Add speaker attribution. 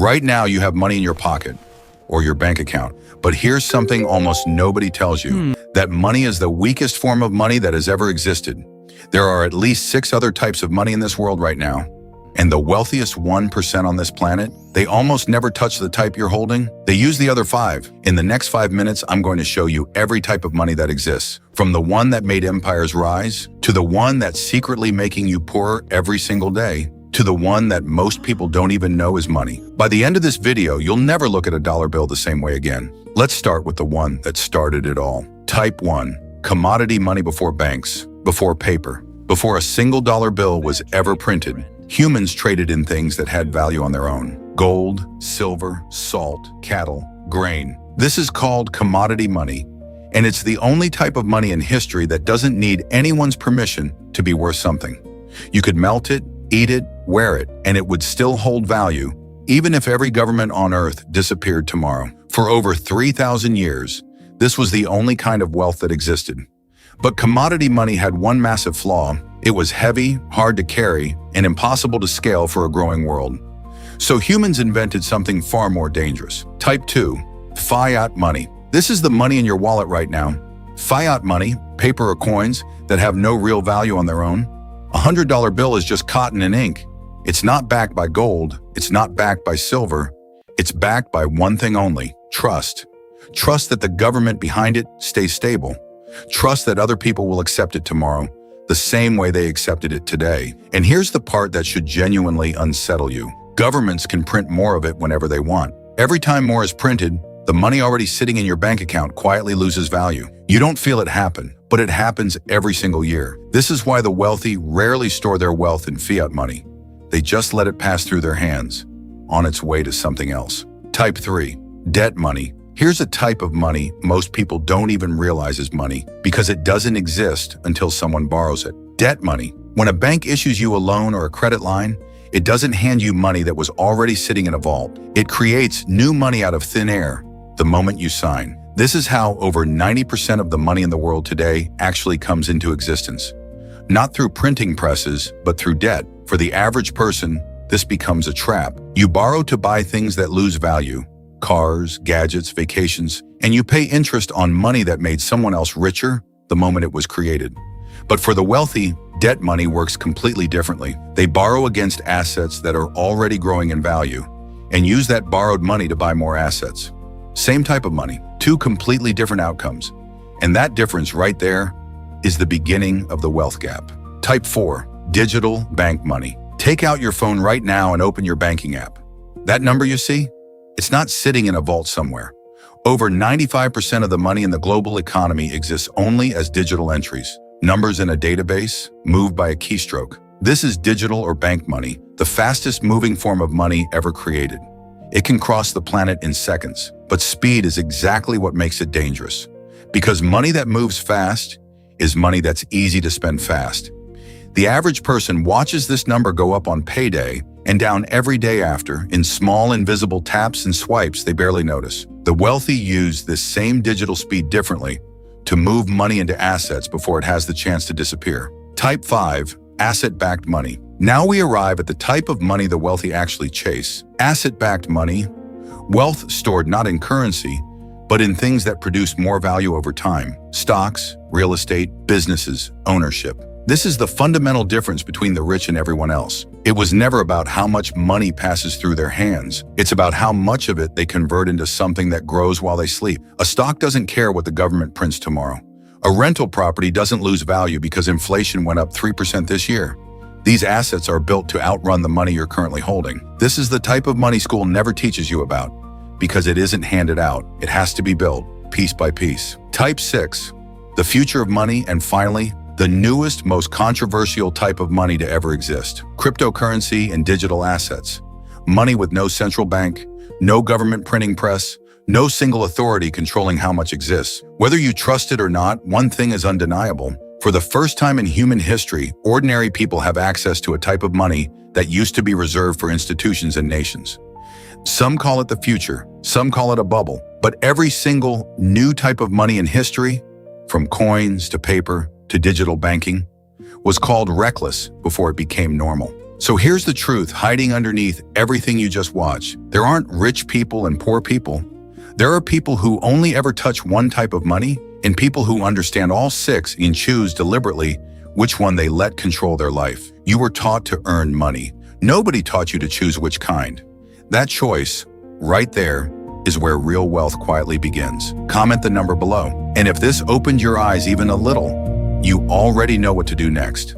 Speaker 1: Right now, you have money in your pocket or your bank account. But here's something almost nobody tells you, that money is the weakest form of money that has ever existed. There are at least 6 other types of money in this world right now. And the wealthiest 1% on this planet, they almost never touch the type you're holding. They use the other 5. In the next 5 minutes, I'm going to show you every type of money that exists, from the one that made empires rise, to the one that's secretly making you poorer every single day, to the one that most people don't even know is money. By the end of this video, you'll never look at a dollar bill the same way again. Let's start with the one that started it all. Type 1. Commodity money before banks, before paper, before a single dollar bill was ever printed. Humans traded in things that had value on their own. Gold, silver, salt, cattle, grain. This is called commodity money, and it's the only type of money in history that doesn't need anyone's permission to be worth something. You could melt it, eat it, wear it, and it would still hold value, even if every government on Earth disappeared tomorrow. For over 3,000 years, this was the only kind of wealth that existed. But commodity money had one massive flaw. It was heavy, hard to carry, and impossible to scale for a growing world. So humans invented something far more dangerous. Type 2. Fiat money. This is the money in your wallet right now. Fiat money, paper or coins that have no real value on their own. A $100 bill is just cotton and ink. It's not backed by gold. It's not backed by silver. It's backed by one thing only: trust. Trust that the government behind it stays stable. Trust that other people will accept it tomorrow the same way they accepted it today. And here's the part that should genuinely unsettle you. Governments can print more of it whenever they want. Every time more is printed, the money already sitting in your bank account quietly loses value. You don't feel it happen, but it happens every single year. This is why the wealthy rarely store their wealth in fiat money. They just let it pass through their hands, on its way to something else. Type 3. Debt money. Here's a type of money most people don't even realize is money because it doesn't exist until someone borrows it. Debt money. When a bank issues you a loan or a credit line, it doesn't hand you money that was already sitting in a vault. It creates new money out of thin air the moment you sign. This is how over 90% of the money in the world today actually comes into existence. Not through printing presses, but through debt. For the average person, this becomes a trap. You borrow to buy things that lose value. Cars, gadgets, vacations, and you pay interest on money that made someone else richer the moment it was created. But for the wealthy, debt money works completely differently. They borrow against assets that are already growing in value and use that borrowed money to buy more assets. Same type of money, 2 completely different outcomes. And that difference right there is the beginning of the wealth gap. Type 4. Digital bank money. Take out your phone right now and open your banking app. That number you see? It's not sitting in a vault somewhere. Over 95% of the money in the global economy exists only as digital entries, numbers in a database, moved by a keystroke. This is digital or bank money, the fastest moving form of money ever created. It can cross the planet in seconds, but speed is exactly what makes it dangerous. Because money that moves fast is money that's easy to spend fast. The average person watches this number go up on payday and down every day after in small invisible taps and swipes they barely notice. The wealthy use this same digital speed differently to move money into assets before it has the chance to disappear. Type 5. Asset-backed money. Now we arrive at the type of money the wealthy actually chase. Asset-backed money. Wealth stored not in currency, but in things that produce more value over time. Stocks, real estate, businesses, ownership. This is the fundamental difference between the rich and everyone else. It was never about how much money passes through their hands. It's about how much of it they convert into something that grows while they sleep. A stock doesn't care what the government prints tomorrow. A rental property doesn't lose value because inflation went up 3% this year. These assets are built to outrun the money you're currently holding. This is the type of money school never teaches you about because it isn't handed out. It has to be built piece by piece. Type 6. The future of money, and finally, the newest, most controversial type of money to ever exist. Cryptocurrency and digital assets. Money with no central bank, no government printing press, no single authority controlling how much exists. Whether you trust it or not, one thing is undeniable. For the first time in human history, ordinary people have access to a type of money that used to be reserved for institutions and nations. Some call it the future, some call it a bubble, but every single new type of money in history, from coins to paper to digital banking, was called reckless before it became normal. So here's the truth hiding underneath everything you just watched. There aren't rich people and poor people. There are people who only ever touch one type of money and people who understand all six and choose deliberately which one they let control their life. You were taught to earn money. Nobody taught you to choose which kind. That choice, right there, is where real wealth quietly begins. Comment the number below. And if this opened your eyes even a little, you already know what to do next.